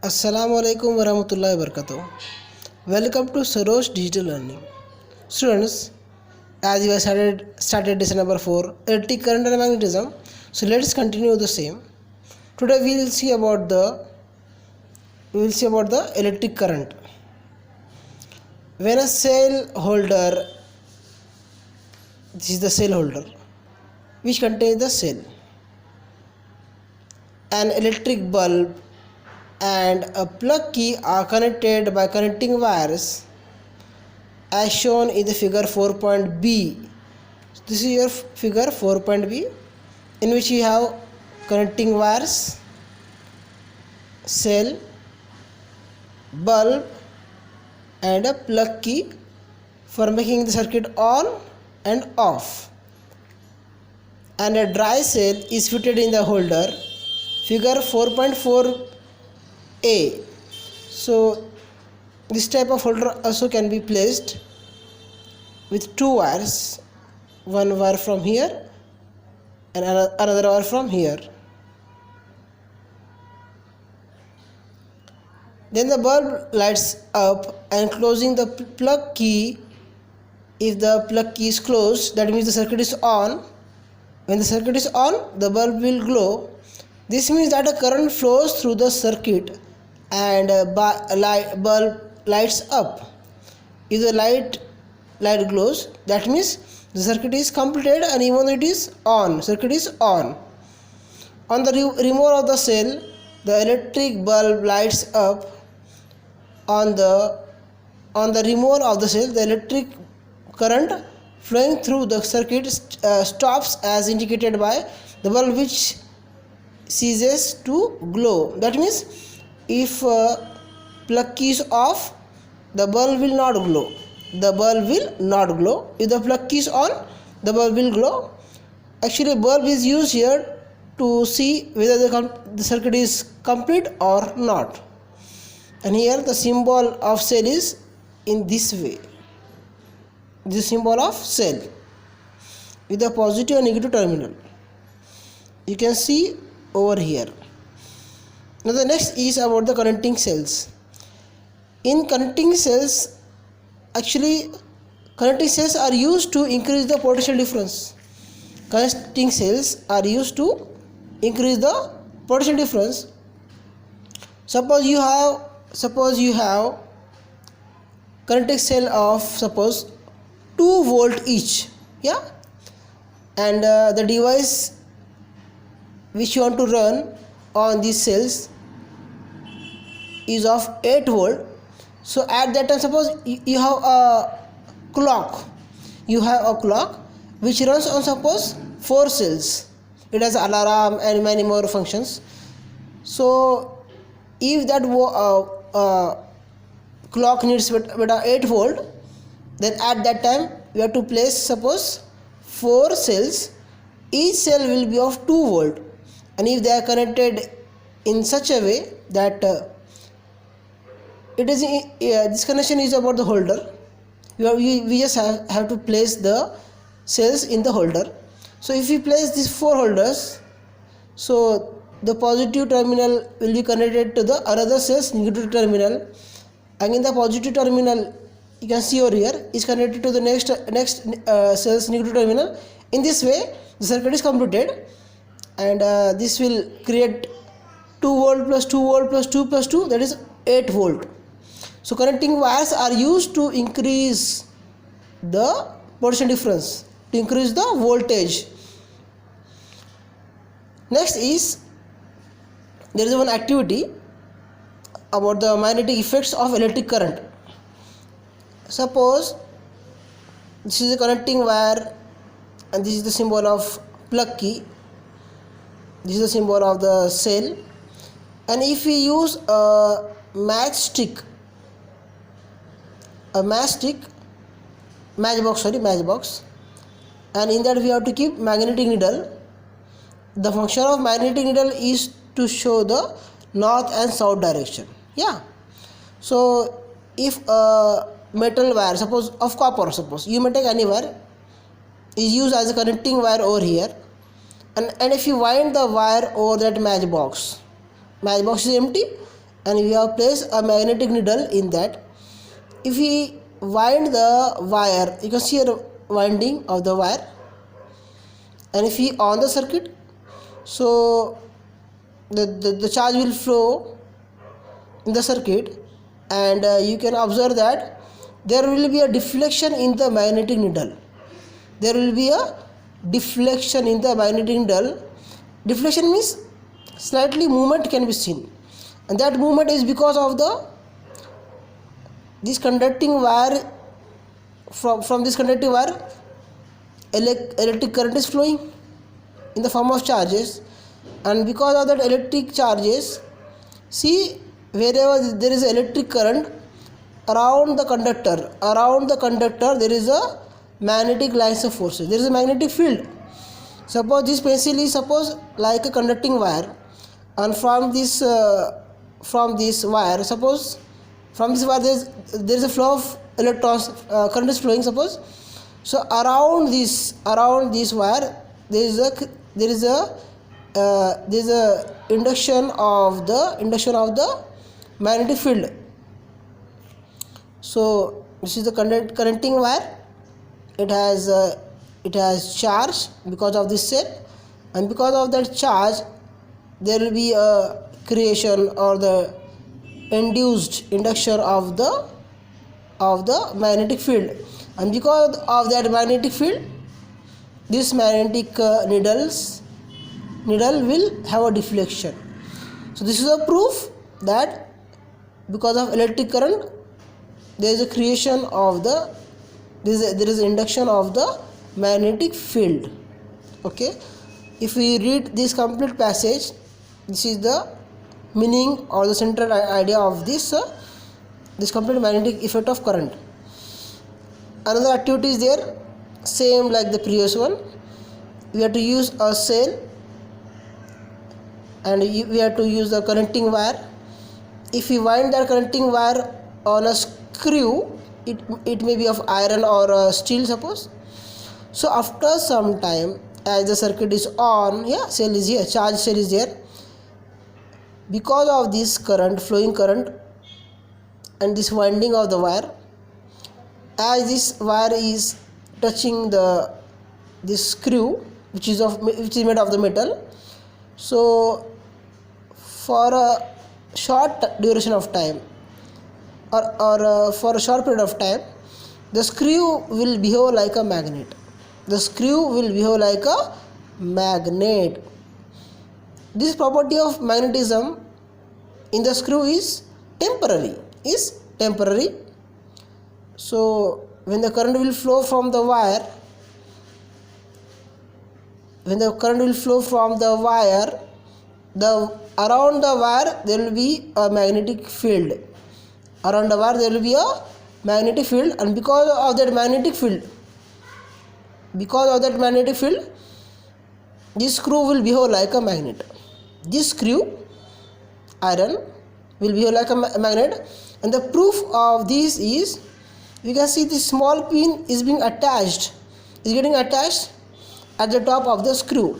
Assalamualaikum warahmatullahi wabarakatuh. Welcome to Sarosh Digital Learning. Students, as we have started lesson number 4, electric current and magnetism. So let's continue the same. Today we will see about the electric current. When a cell holder, this is the cell holder which contains the cell, an electric bulb and a plug key are connected by connecting wires as shown in the figure 4.b. This is your figure 4.b, in which you have connecting wires, cell, bulb and a plug key for making the circuit on and off, and a dry cell is fitted in the holder, figure 4.4a. So this type of holder also can be placed with two wires, one wire from here and another wire from here. Then the bulb lights up and closing the plug key. If the plug key is closed, that means the circuit is on. When the circuit is on, the bulb will glow. This means that a current flows through the circuit and bulb lights up. If the light glows, that means the circuit is completed, and even it is on, circuit is on. On the removal of the cell, the electric bulb lights up. On the removal of the cell, the electric current flowing through the circuit stops as indicated by the bulb, which ceases to glow. That means if plug key is off, the bulb will not glow. The bulb will not glow. If the plug key is on, the bulb will glow. Actually, bulb is used here to see whether the circuit is complete or not. And here the symbol of cell is in this way. This symbol of cell with a positive and negative terminal. You can see over here. Now the next is about the connecting cells. In connecting cells, actually connecting cells are used to increase the potential difference. Connecting cells are used to increase the potential difference. Suppose you have connecting cell of suppose 2 volt each, yeah, and the device which you want to run on these cells is of 8 volt. So at that time, suppose you have a clock which runs on suppose 4 cells. It has alarm and many more functions. So if that clock needs 8 volt, then at that time you have to place suppose 4 cells. Each cell will be of 2 volt, and if they are connected in such a way that this connection is about the holder. We just have to place the cells in the holder. So if we place these 4 holders, so the positive terminal will be connected to the another cell's negative terminal. Again, the positive terminal, you can see over here, is connected to the next cell's negative terminal. In this way, the circuit is completed, and this will create 2 volt plus 2 volt plus 2 plus 2, that is 8 volt. So connecting wires are used to increase the potential difference, to increase the voltage. Next is, there is one activity about the magnetic effects of electric current. Suppose this is a connecting wire, and this is the symbol of plug key, this is the symbol of the cell, and if we use a matchbox, and in that we have to keep magnetic needle. The function of magnetic needle is to show the north and south direction, yeah. So if a metal wire, suppose of copper, suppose you may take any wire, is used as a connecting wire over here, and if you wind the wire over that matchbox is empty, and we have placed a magnetic needle in that. If we wind the wire, you can see a winding of the wire, and if we on the circuit, so the charge will flow in the circuit, and you can observe that there will be a deflection in the magnetic needle. There will be a deflection in the magnetic needle. Deflection means slightly movement can be seen, and that movement is because of this conducting wire. From this conducting wire, electric current is flowing in the form of charges, and because of that electric charges, see, wherever there is electric current around the conductor there is a magnetic lines of forces. There is a magnetic field. Suppose this pencil is like a conducting wire, and from this wire, suppose from this wire there is a flow of electrons, current is flowing, suppose. So around this wire there is a induction of the magnetic field. So this is the connecting wire. It has charge because of this cell, and because of that charge there will be a creation or the induced induction of the magnetic field, and because of that magnetic field, this magnetic needle will have a deflection. So this is a proof that because of electric current there is a creation of there is induction of the magnetic field. Okay, if we read this complete passage, this is the meaning or the central idea of this complete magnetic effect of current. Another activity is there, same like the previous one. We have to use a cell, and we have to use the connecting wire. If we wind that connecting wire on a screw, it may be of iron or steel, suppose. So after some time, as the circuit is on, cell is here, charge cell is there. Because of this flowing current and this winding of the wire, as this wire is touching this screw, which is made of the metal, so for a short duration of time or for a short period of time, the screw will behave like a magnet. This property of magnetism in the screw is temporary. So when the current will flow from the wire, around the wire there will be a magnetic field. And because of that magnetic field, this screw will behave like a magnet. This screw, iron, will behave like a magnet, and the proof of this is, you can see this small pin is getting attached at the top of the screw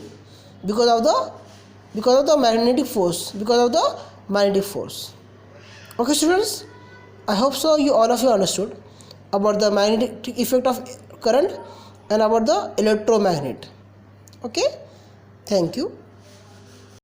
because of the magnetic force. Okay, students, I hope so all of you understood about the magnetic effect of current and about the electromagnet. Okay, thank you.